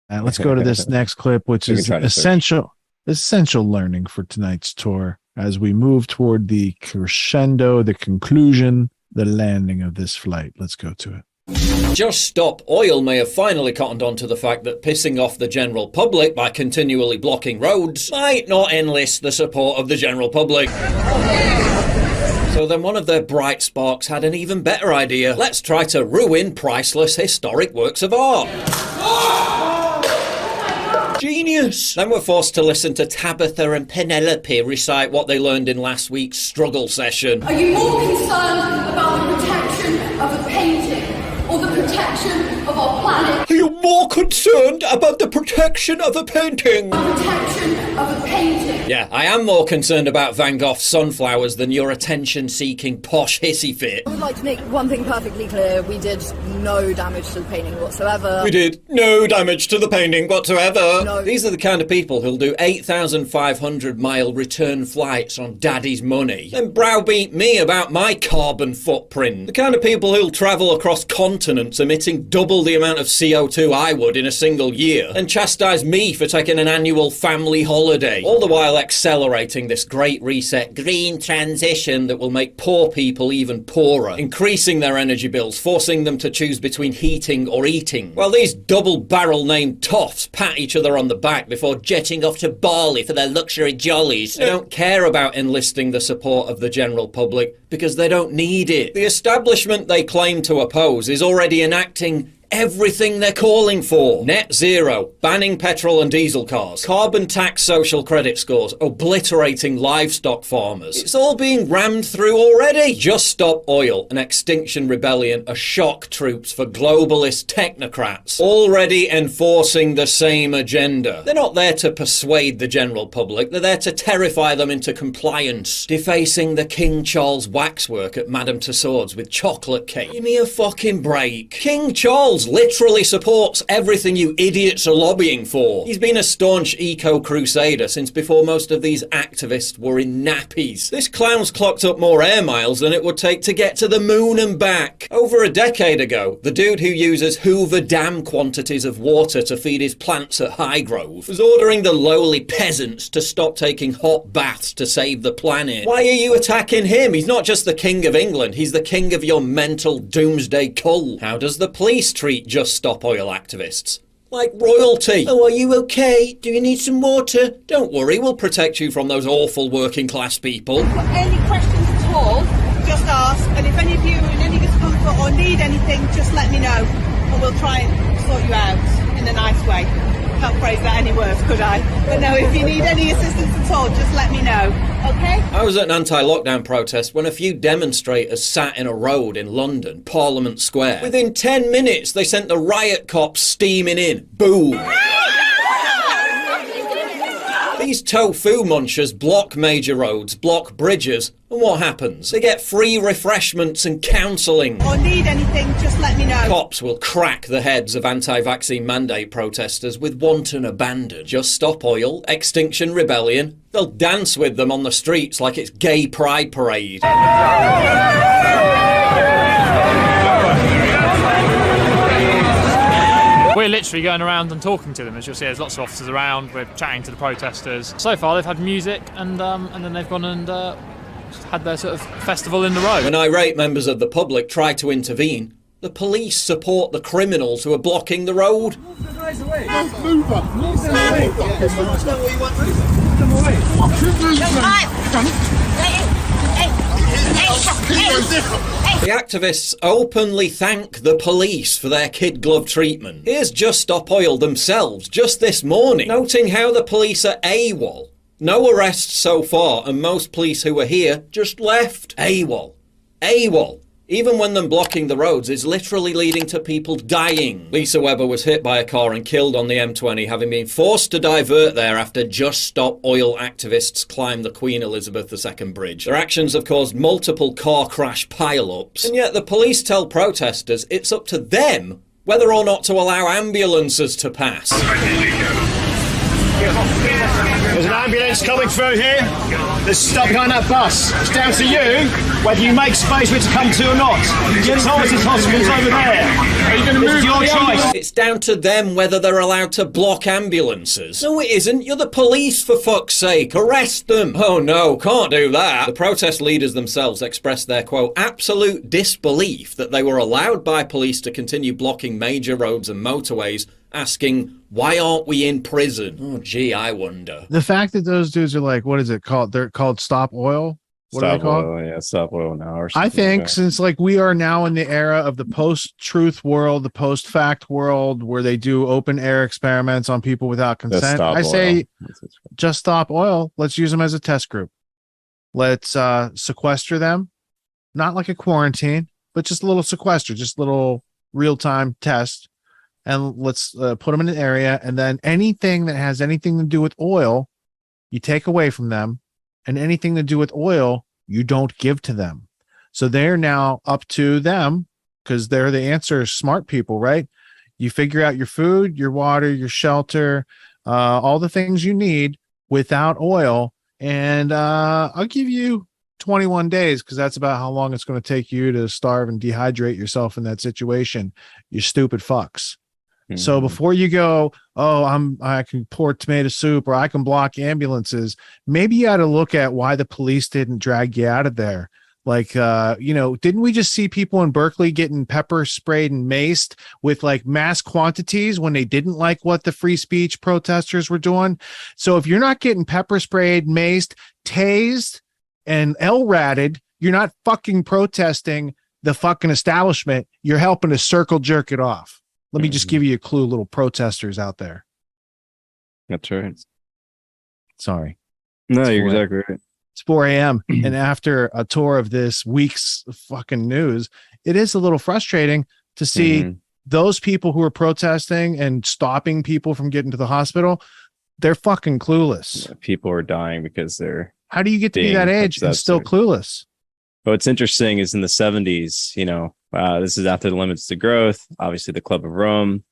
And let's go to this next clip, which is essential learning for tonight's tour as we move toward the crescendo, the conclusion, the landing of this flight. Let's go to it. Just Stop Oil may have finally cottoned on to the fact that pissing off the general public by continually blocking roads might not enlist the support of the general public. So then one of their bright sparks had an even better idea. Let's try to ruin priceless historic works of art. Genius! Then we're forced to listen to Tabitha and Penelope recite what they learned in last week's struggle session. Are you more concerned about the protection of a painting or the protection of our planet? Are you more concerned about the protection of a painting? The protection of a painting. Yeah, I am more concerned about Van Gogh's sunflowers than your attention-seeking posh hissy fit. I would like to make one thing perfectly clear. We did no damage to the painting whatsoever. We did no damage to the painting whatsoever. No. These are the kind of people who'll do 8,500-mile return flights on daddy's money, then browbeat me about my carbon footprint. The kind of people who'll travel across continents emitting double the amount of CO2 I would in a single year, and chastise me for taking an annual family holiday, all the while accelerating this great reset green transition that will make poor people even poorer, increasing their energy bills, forcing them to choose between heating or eating, while these double-barrel named toffs pat each other on the back before jetting off to Bali for their luxury jollies. They don't care about enlisting the support of the general public because they don't need it. The establishment they claim to oppose is already enacting everything they're calling for. Net zero, banning petrol and diesel cars, carbon tax social credit scores, obliterating livestock farmers. It's all being rammed through already. Just Stop Oil and Extinction Rebellion are shock troops for globalist technocrats, already enforcing the same agenda. They're not there to persuade the general public, they're there to terrify them into compliance, defacing the King Charles waxwork at Madame Tussauds with chocolate cake. Give me a fucking break. King Charles literally supports everything you idiots are lobbying for. He's been a staunch eco-crusader since before most of these activists were in nappies. This clown's clocked up more air miles than it would take to get to the moon and back. Over a decade ago, the dude who uses Hoover Dam quantities of water to feed his plants at Highgrove was ordering the lowly peasants to stop taking hot baths to save the planet. Why are you attacking him? He's not just the King of England, he's the king of your mental doomsday cult. How does the police treat Just Stop Oil activists? Like royalty. Oh, are you okay? Do you need some water? Don't worry, we'll protect you from those awful working class people. Any questions at all, just ask. And if any of you are in any discomfort or need anything, just let me know. And we'll try and sort you out in a nice way. Can't phrase that any worse, could I? But no, if you need any assistance at all, just let me know, okay? I was at an anti-lockdown protest when a few demonstrators sat in a road in London, Parliament Square. Within 10 minutes, they sent the riot cops steaming in. Boom! These tofu munchers block major roads, block bridges, and what happens? They get free refreshments and counselling. Or need anything, just let me know. Cops will crack the heads of anti-vaccine mandate protesters with wanton abandon. Just Stop Oil, Extinction Rebellion. They'll dance with them on the streets like it's gay pride parade. We're literally going around and talking to them. As you'll see, there's lots of officers around. We're chatting to the protesters. So far, they've had music, and then they've gone and had their sort of festival in the road. When irate members of the public try to intervene, the police support the criminals who are blocking the road. Move the guys away. Move them. Move them away. Move them away. The activists openly thank the police for their kid glove treatment. Here's Just Stop Oil themselves just this morning, noting how the police are AWOL. No arrests so far, and most police who were here just left. AWOL. AWOL. Even when them blocking the roads is literally leading to people dying. Lisa Webber was hit by a car and killed on the M20, having been forced to divert there after Just Stop Oil activists climbed the Queen Elizabeth II bridge. Their actions have caused multiple car crash pile-ups, and yet the police tell protesters it's up to them whether or not to allow ambulances to pass. There's an ambulance coming through here. Let's stop behind that bus. It's down to you whether you make space for it to come to or not. Thomas's hospital's over there. Are you going to move? It's your choice. It's down to them whether they're allowed to block ambulances. No, it isn't. You're the police, for fuck's sake. Arrest them. Oh no, can't do that. The protest leaders themselves expressed their, quote, absolute disbelief that they were allowed by police to continue blocking major roads and motorways, asking, why aren't we in prison? Oh, gee, I wonder. The fact that those dudes are like, what is it called? They're called Stop Oil. What are they called? Oil, yeah, Stop Oil Now. Or I think since like we are now in the era of the post-truth world, the post-fact world, where they do open air experiments on people without consent, I say just stop oil. Let's use them as a test group. Let's sequester them, not like a quarantine, but just a little sequester, just a little real-time test. And let's put them in an area, and then anything that has anything to do with oil, you take away from them, and anything to do with oil, you don't give to them. So they're now up to them, because they're the answer, smart people, right? You figure out your food, your water, your shelter, all the things you need without oil, and I'll give you 21 days, because that's about how long it's going to take you to starve and dehydrate yourself in that situation, you stupid fucks. So before you go, I can pour tomato soup or I can block ambulances, maybe you ought to look at why the police didn't drag you out of there. Like, didn't we just see people in Berkeley getting pepper sprayed and maced with like mass quantities when they didn't like what the free speech protesters were doing? So if you're not getting pepper sprayed, maced, tased, and L-ratted, you're not fucking protesting the fucking establishment. You're helping to circle jerk it off. Let me just give you a clue, little protesters out there. That's right. Sorry. No, you're exactly right. It's 4 a.m. And after a tour of this week's fucking news, it is a little frustrating to see those people who are protesting and stopping people from getting to the hospital. They're fucking clueless. Yeah, people are dying because they're. How do you get to be that age and still clueless? What's interesting is in the 70s, this is after the limits to growth, obviously the Club of Rome.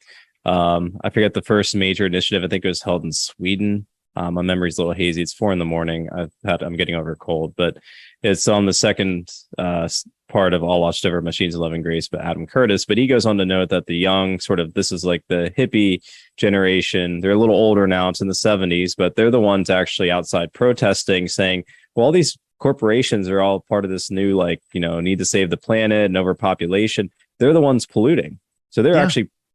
I forget the first major initiative. I think it was held in Sweden. My memory's a little hazy. It's 4 a.m. I'm getting over a cold, but it's on the second part of All Watched Over Machines of Love and Grace by Adam Curtis. But he goes on to note that the young this is like the hippie generation. They're a little older now. It's in the 70s, but they're the ones actually outside protesting, saying, well, all these corporations are all part of this new, need to save the planet and overpopulation. They're the ones polluting. So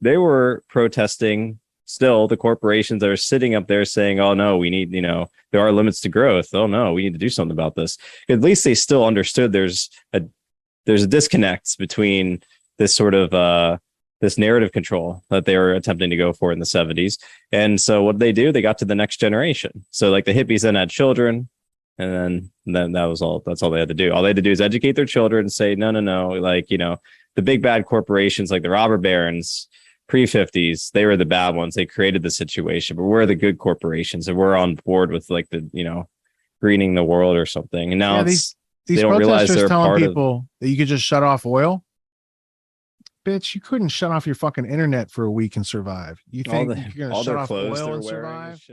they were protesting still the corporations that are sitting up there saying, oh no, we need, there are limits to growth. Oh no, we need to do something about this. At least they still understood there's a disconnect between this sort of, this narrative control that they were attempting to go for in the 70s. And so what did they do? They got to the next generation. So like the hippies then had children. And then that was all. That's all they had to do. All they had to do is educate their children and say, no. The big bad corporations like the robber barons, pre-50s, they were the bad ones. They created the situation, but we're the good corporations, and we're on board with greening the world or something. And now these they don't realize they're telling people that you could just shut off oil. Bitch, you couldn't shut off your fucking internet for a week and survive. You think you're gonna shut off oil and survive?